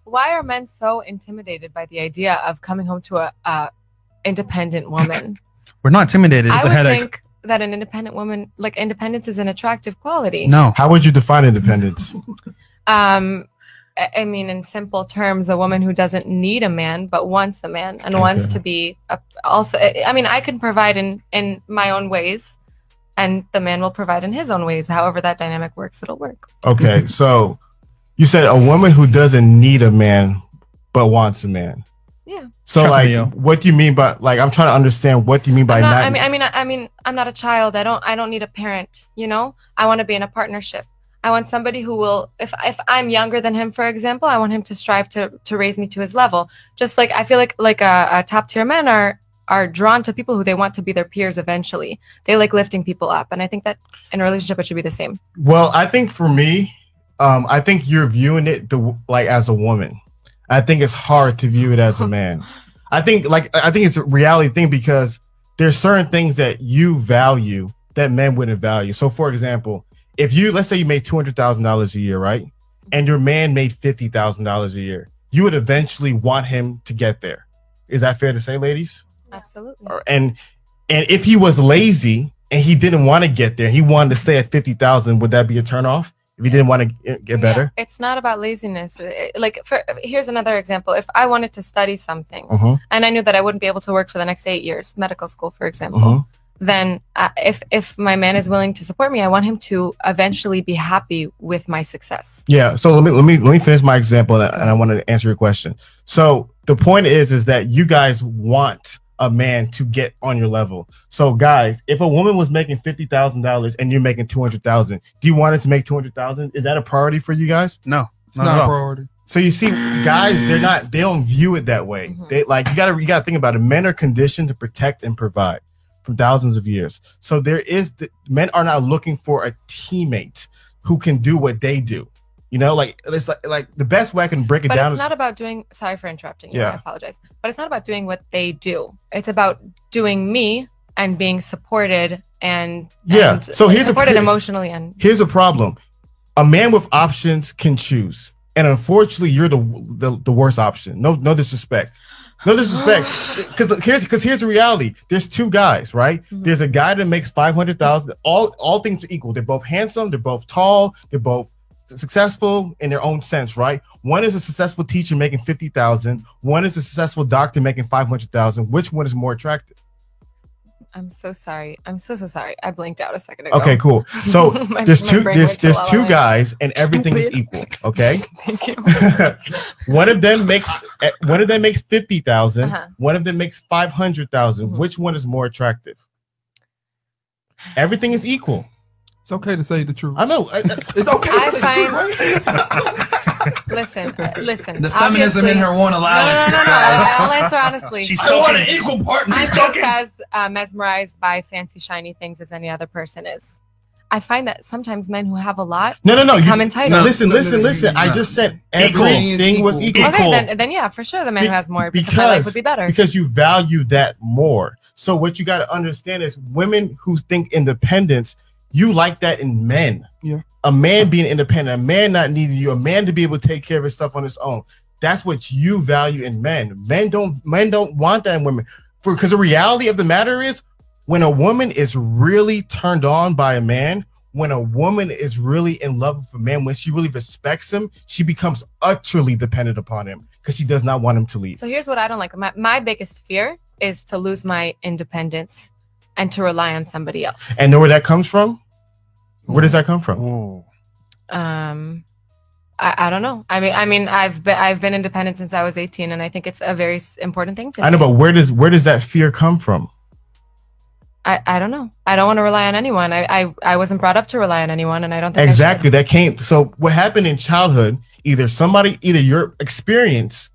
why are men so intimidated by the idea of coming home to a independent woman? We're not intimidated. It's I a would headache. think that an independent woman, like independence, is an attractive quality. No. How would you define independence? I mean, in simple terms, a woman who doesn't need a man but wants a man and wants to be also. I mean, I can provide in my own ways, and the man will provide in his own ways. However that dynamic works, it'll work. Okay, so you said a woman who doesn't need a man but wants a man. Yeah. So what do you mean by, like, I'm trying to understand, what do you mean by not? I mean, I'm not a child. I don't need a parent. You know, I want to be in a partnership. I want somebody who will, if I'm younger than him, for example, I want him to strive to raise me to his level. Just like I feel like a top tier men are drawn to people who they want to be their peers eventually. They like lifting people up, and I think that in a relationship it should be the same. Well, I think for me, I think you're viewing it like as a woman. I think it's hard to view it as a man. I think it's a reality thing, because there's certain things that you value that men wouldn't value. So, for example, if let's say you made $200,000 a year, right? And your man made $50,000 a year, you would eventually want him to get there. Is that fair to say, ladies? Absolutely. And if he was lazy and he didn't want to get there, he wanted to stay at 50,000, would that be a turnoff? If you didn't want to get better? Yeah, it's not about laziness. Here's another example. If I wanted to study something and I knew that I wouldn't be able to work for the next 8 years, medical school, for example, then if my man is willing to support me, I want him to eventually be happy with my success. Yeah. So let me finish my example, and I want to answer your question. So the point is that you guys want a man to get on your level. So guys, if a woman was making $50,000 and you're making 200,000, do you want her to make 200,000? Is that a priority for you guys? No, not a priority. So you see, guys, they don't view it that way. They you gotta think about it. Men are conditioned to protect and provide from thousands of years. So men are not looking for a teammate who can do what they do. You know, it's like the best way I can break it down. But it's not about doing. Sorry for interrupting you. Yeah. I apologize. But it's not about doing what they do. It's about doing me and being supported So here's supported emotionally. And here's a problem: a man with options can choose, and unfortunately, you're the worst option. No disrespect. No disrespect, because here's the reality. There's two guys, right? There's a guy that makes 500,000. All things are equal. They're both handsome. They're both tall. They're both successful in their own sense, right? One is a successful teacher making 50,000. One is a successful doctor making 500,000. Which one is more attractive? I'm so sorry. I'm so sorry. I blinked out a second ago. Okay, cool. So there's two guys, and everything is equal. Okay. Thank you. one of them makes 50,000. One of them makes 500,000. Which one is more attractive? Everything is equal. It's okay to say the truth. I know. It's okay. Listen. The feminism in her won't allow it. No. I'll answer honestly. I want an equal partner. I'm just as mesmerized by fancy, shiny things as any other person is. I find that sometimes men who have a lot become entitled. Listen. I just said everything was equal. Okay, then yeah, for sure the man who has more because my life would be better. Because you value that more. So what you got to understand is women who think independence, you like that in men. Yeah. A man being independent, a man not needing you, a man to be able to take care of his stuff on his own. That's what you value in men. Men don't want that in women. Because the reality of the matter is, when a woman is really turned on by a man, when a woman is really in love with a man, when she really respects him, she becomes utterly dependent upon him because she does not want him to leave. So here's what I don't like. My biggest fear is to lose my independence and to rely on somebody else. And know where that comes from? Where does that come from? I don't know. I mean, I've been independent since I was 18, and I think it's a very important thing to me. I know, but where does that fear come from? I don't know. I don't want to rely on anyone. I wasn't brought up to rely on anyone, and I don't think exactly that came. So what happened in childhood? Either your experience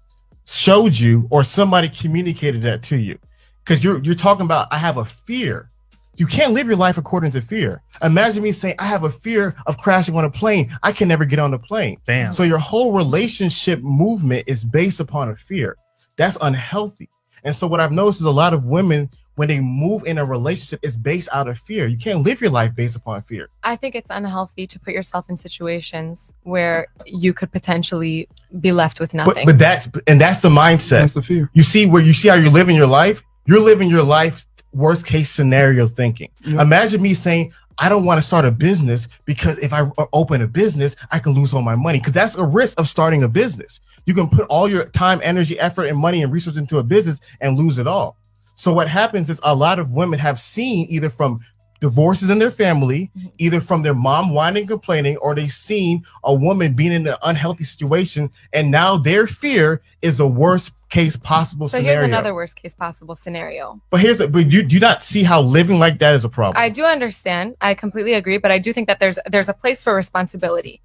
showed you, or somebody communicated that to you. Because you're talking about, I have a fear. You can't live your life according to fear. Imagine me saying, I have a fear of crashing on a plane. I can never get on the plane. Damn. So your whole relationship movement is based upon a fear. That's unhealthy. And so what I've noticed is a lot of women, when they move in a relationship, it's based out of fear. You can't live your life based upon fear. I think it's unhealthy to put yourself in situations where you could potentially be left with nothing. But that's the mindset. That's the fear. You see how you're living your life? You're living your life worst case scenario thinking. Yep. Imagine me saying, I don't want to start a business because if I open a business, I can lose all my money, because that's a risk of starting a business. You can put all your time, energy, effort, and money and research into a business and lose it all. So what happens is a lot of women have seen either from divorces in their family, either from their mom whining and complaining, or they've seen a woman being in an unhealthy situation, and now their fear is the worst case possible scenario. So here's another worst case possible scenario. But but do you not see how living like that is a problem? I do understand. I completely agree, but I do think that there's a place for responsibility.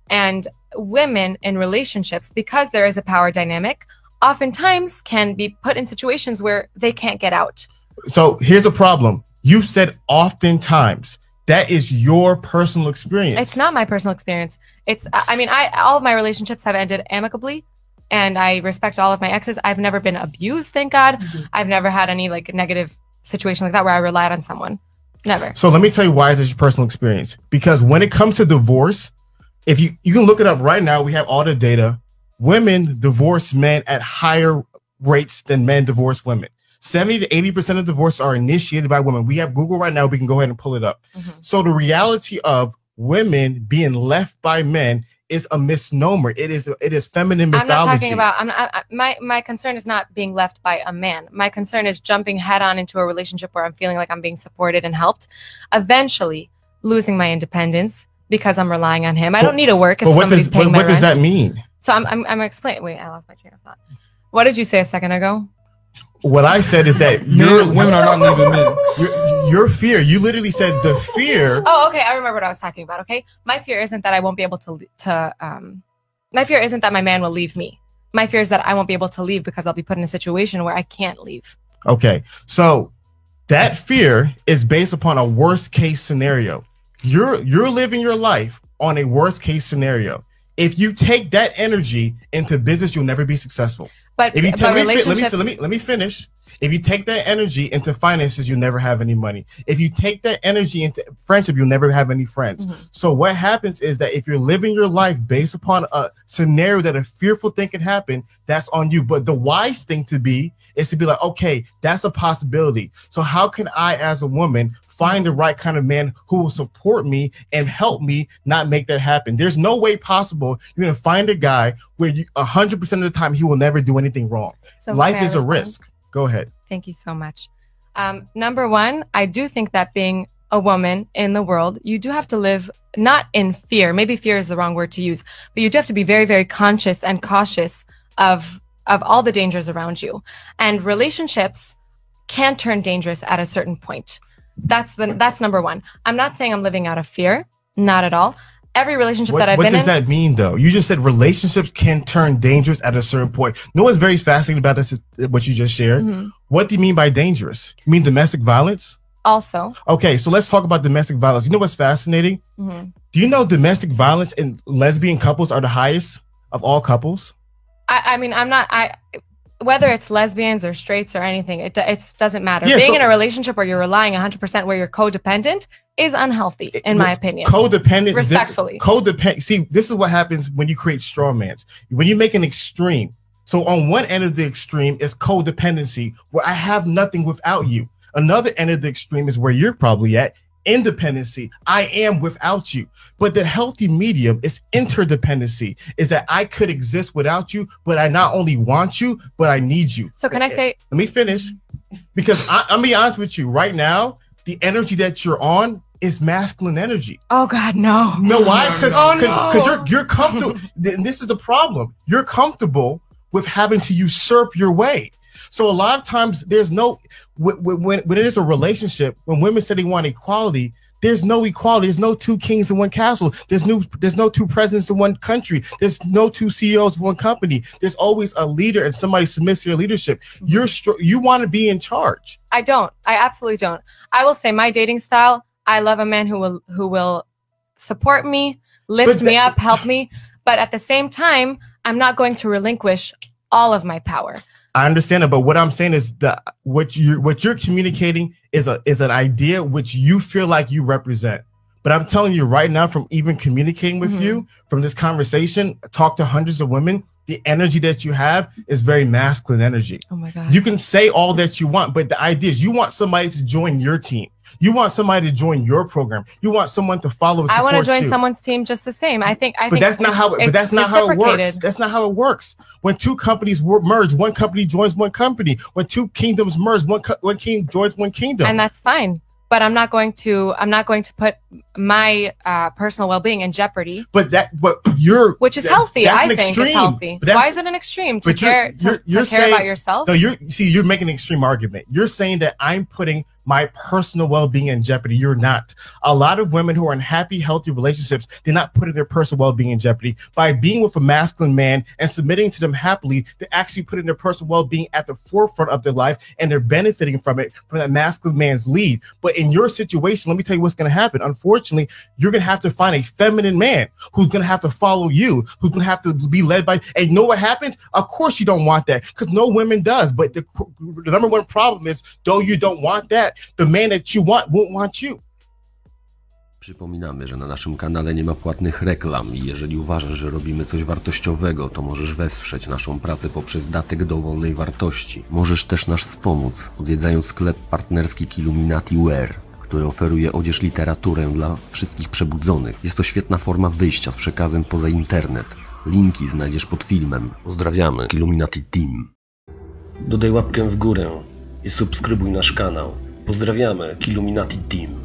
And women in relationships, because there is a power dynamic, oftentimes can be put in situations where they can't get out. So here's a problem. You said oftentimes. That is your personal experience. It's not my personal experience. I mean, all of my relationships have ended amicably, and I respect all of my exes. I've never been abused, thank God. I've never had any like negative situation like that where I relied on someone. Never. So let me tell you why this is your personal experience. Because when it comes to divorce, if you can look it up right now, we have all the data. Women divorce men at higher rates than men divorce women. 70 to 80% of divorces are initiated by women. We have Google right now. We can go ahead and pull it up. So the reality of women being left by men is a misnomer. It is feminine mythology. I'm not talking about. My concern is not being left by a man. My concern is jumping head on into a relationship where I'm feeling like I'm being supported and helped, eventually losing my independence because I'm relying on him. I don't need to work if somebody's paying my rent. What does that mean? So I'm explaining. Wait, I lost my train of thought. What did you say a second ago? What I said is that women are not leaving men. Your fear. You literally said the fear. Oh, okay. I remember what I was talking about. Okay, my fear isn't that I won't be able to. My fear isn't that my man will leave me. My fear is that I won't be able to leave because I'll be put in a situation where I can't leave. Okay, so that fear is based upon a worst case scenario. You're living your life on a worst case scenario. If you take that energy into business, you'll never be successful. But if you relationships... let me finish. If you take that energy into finances, you'll never have any money. If you take that energy into friendship, you'll never have any friends. So what happens is that if you're living your life based upon a scenario that a fearful thing can happen, that's on you. But the wise thing to be is to be like, okay, that's a possibility. So how can I, as a woman, find the right kind of man who will support me and help me not make that happen? There's no way possible you're going to find a guy where 100% of the time he will never do anything wrong. So life is a risk. Go ahead. Thank you so much. Number one, I do think that being a woman in the world, you do have to live not in fear. Maybe fear is the wrong word to use, but you do have to be very, very conscious and cautious of all the dangers around you. And relationships can turn dangerous at a certain point. That's number one. I'm not saying I'm living out of fear. Not at all. Every relationship that I've been in. What does that mean, though? You just said relationships can turn dangerous at a certain point. You know what's very fascinating about this is what you just shared? What do you mean by dangerous? You mean domestic violence? Also. Okay, so let's talk about domestic violence. You know what's fascinating? Do you know domestic violence in lesbian couples are the highest of all couples? I mean, whether it's lesbians or straights or anything, it doesn't matter. Yeah, being in a relationship where you're relying 100%, where you're codependent, is unhealthy, in my opinion. Codependent, respectfully. See, this is what happens when you create strawmans. When you make an extreme. So on one end of the extreme is codependency, where I have nothing without you. Another end of the extreme is where you're probably at, independency. I am without you. But the healthy medium is interdependency, is that I could exist without you, but I not only want you, but I need you. So can I say, let me finish, because I'm be honest with you right now, the energy that you're on is masculine energy. Oh God, no. No, why? Because you're comfortable. And this is the problem. You're comfortable with having to usurp your way. So a lot of times there's no, when it is a relationship, when women say they want equality, there's no equality. There's no two kings in one castle. There's no two presidents in one country. There's no two CEOs of one company. There's always a leader and somebody submits to your leadership. You want to be in charge. I don't. I absolutely don't. I will say my dating style, I love a man who will support me, lift me up, help me. But at the same time, I'm not going to relinquish all of my power. I understand it, but what I'm saying is that what you're communicating is an idea which you feel like you represent. But I'm telling you right now, from even communicating with you, from this conversation, talk to hundreds of women, the energy that you have is very masculine energy. Oh my God. You can say all that you want, but the idea is you want somebody to join your team. You want somebody to join your program. You want someone to follow and support you. I want to join someone's team just the same. I think but that's not how it works. That's not how it works. When two companies merge, one company joins one company. When two kingdoms merge, one king joins one kingdom. And that's fine. But I'm not going to put my personal well-being in jeopardy. Which is healthy. I think it's healthy. Why is it an extreme to care about yourself? No, you're making an extreme argument. You're saying that I'm putting my personal well-being in jeopardy. You're not. A lot of women who are in happy, healthy relationships, they're not putting their personal well-being in jeopardy. By being with a masculine man and submitting to them happily, they're actually putting their personal well-being at the forefront of their life, and they're benefiting from it, from that masculine man's lead. But in your situation, let me tell you what's going to happen. Unfortunately, you're going to have to find a feminine man who's going to have to follow you, who's going to have to be led by, and you know what happens? Of course you don't want that, because no woman does. But the number one problem is, though you don't want that, the man that you want won't want you. Przypominamy, że na naszym kanale nie ma płatnych reklam i jeżeli uważasz, że robimy coś wartościowego, to możesz wesprzeć naszą pracę poprzez datek dowolnej wartości. Możesz też nas wspomóc, odwiedzając sklep partnerski KILLUMINATI, który oferuje odzież, literaturę dla wszystkich przebudzonych. Jest to świetna forma wyjścia z przekazem poza internet. Linki znajdziesz pod filmem. Pozdrawiamy, KILLUMINATI Team. Dodaj łapkę w górę i subskrybuj nasz kanał. Pozdrawiamy, KILLUMINATI Team.